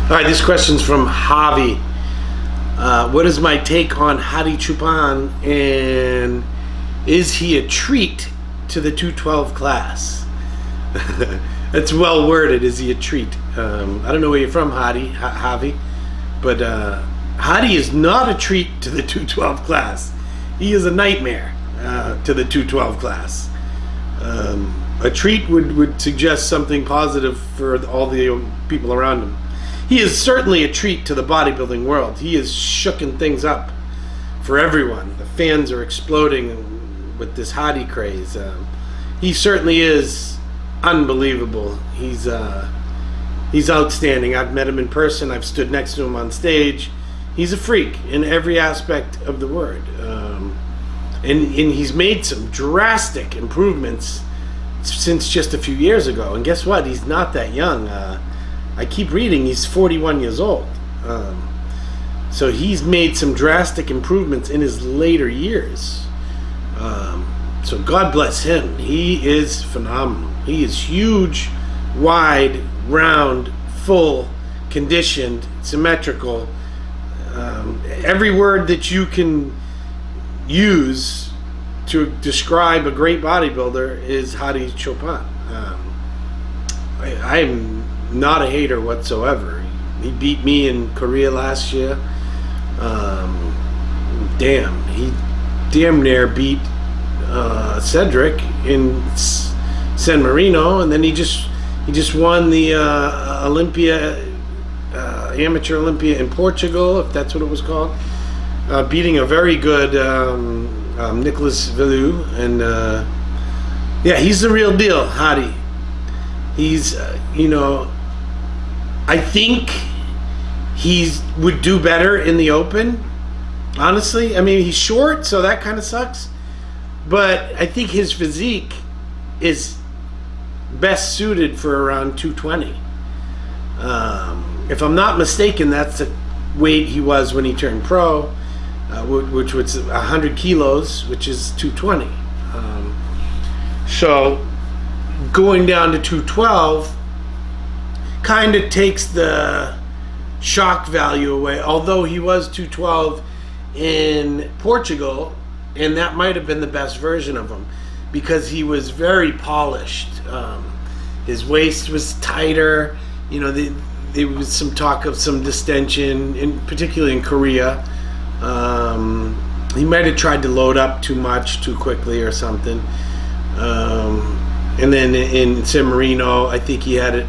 All right, this question's from Javi. What is my take on Hadi Choopan, and is he a treat to the 212 class? That's well worded. Is he a treat? I don't know where you're from, Javi, but Hadi is not a treat to the 212 class. He is a nightmare to the 212 class. A treat would suggest something positive for all the people around him. He is certainly a treat to the bodybuilding world. He is shooken things up for everyone. The fans are exploding with this Hadi craze. He certainly is unbelievable. He's outstanding. I've met him in person. I've stood next to him on stage. He's a freak in every aspect of the word. And he's made some drastic improvements since just a few years ago. And guess what? He's not that young. I keep reading he's 41 years old. So he's made some drastic improvements in his later years. So God bless him. He is phenomenal. He is huge, wide, round, full, conditioned, symmetrical. Every word that you can use to describe a great bodybuilder is Hadi Choopan. I'm not a hater whatsoever. He beat me in Korea last year. He damn near beat Cedric in San Marino, and then he just won the Amateur Olympia in Portugal, if that's what it was called, beating a very good Nicolas Velou, and he's the real deal, Hadi. He's I think he would do better in the open, honestly. I mean, he's short, so that kind of sucks, but I think his physique is best suited for around 220. If I'm not mistaken, that's the weight he was when he turned pro, which was 100 kilos, which is 220. So going down to 212 kind of takes the shock value away, although he was 212 in Portugal, and that might have been the best version of him because he was very polished. His waist was tighter. There was some talk of some distension, particularly in Korea. He might have tried to load up too much too quickly or something. And then in San Marino, I think he had it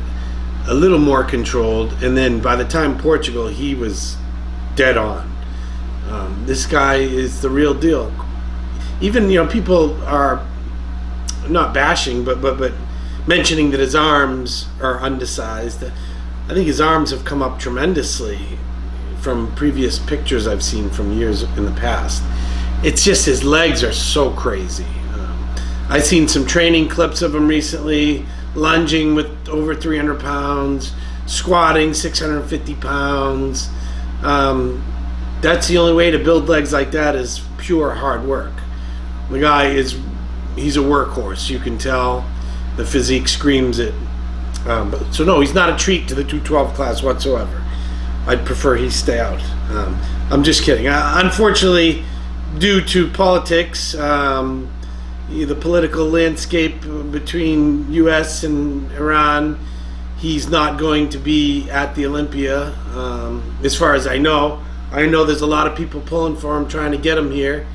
a little more controlled. And then by the time Portugal, he was dead on. This guy is the real deal. Even people are not bashing, but mentioning that his arms are undersized. I think his arms have come up tremendously from previous pictures I've seen from years in the past. It's just his legs are so crazy. I've seen some training clips of him recently, lunging with over 300 pounds, squatting 650 pounds. That's the only way to build legs like that is pure hard work. The guy he's a workhorse. You can tell the physique screams it. So no, he's not a treat to the 212 class whatsoever. I'd prefer he stay out. I'm just kidding. Unfortunately, due to politics, the political landscape between U.S. and Iran, he's not going to be at the Olympia. As far as I know there's a lot of people pulling for him, trying to get him here.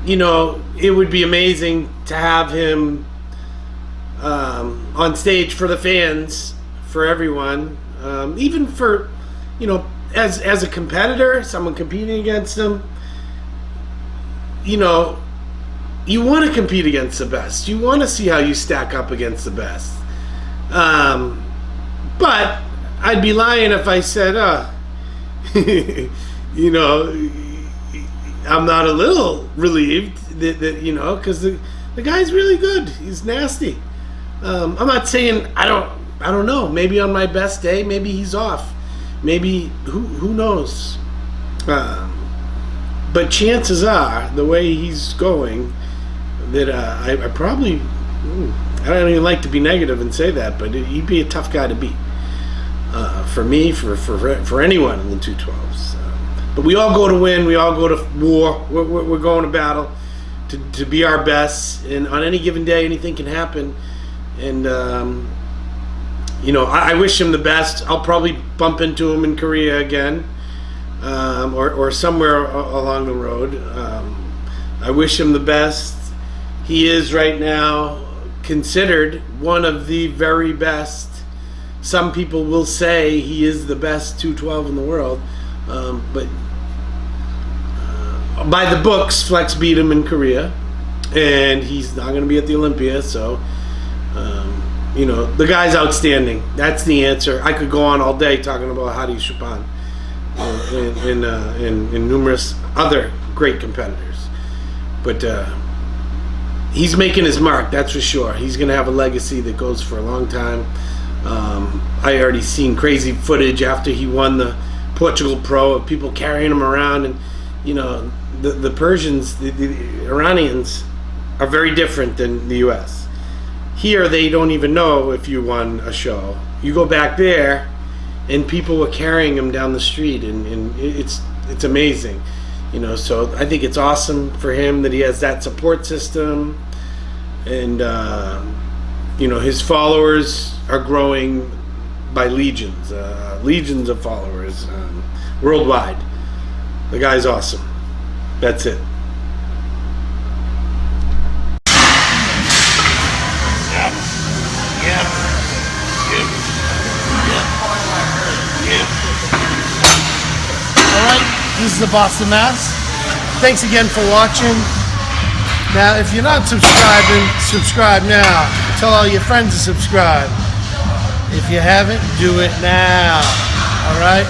It would be amazing to have him on stage for the fans, for everyone, even for, as a competitor, someone competing against him. You want to compete against the best. You want to see how you stack up against the best. But I'd be lying if I said, I'm not a little relieved that because the guy's really good. He's nasty. I'm not saying I don't know. Maybe on my best day, maybe he's off. Maybe who knows? But chances are, the way he's going, that I probably, I don't even like to be negative and say that, but he'd be a tough guy to beat for me, for anyone in the 212s. But we all go to win. We all go to war. We're going to battle to be our best. And on any given day, anything can happen. And I wish him the best. I'll probably bump into him in Korea again, or somewhere along the road. I wish him the best. He is right now considered one of the very best. Some people will say he is the best 212 in the world, but by the books, Flex beat him in Korea, and he's not going to be at the Olympia. So, the guy's outstanding. That's the answer. I could go on all day talking about Hadi Choopan and numerous other great competitors, but he's making his mark. That's for sure. He's going to have a legacy that goes for a long time. I already seen crazy footage after he won the Portugal Pro of people carrying him around, and the Persians, the Iranians, are very different than the U.S. Here, they don't even know if you won a show. You go back there, and people were carrying him down the street, and it's amazing. So I think it's awesome for him that he has that support system, and his followers are growing by legions of followers worldwide. The guy's awesome. That's it. Alright, this is the Boston Mass. Thanks again for watching. Now, if you're not subscribing, subscribe now. Tell all your friends to subscribe. If you haven't, do it now. Alright?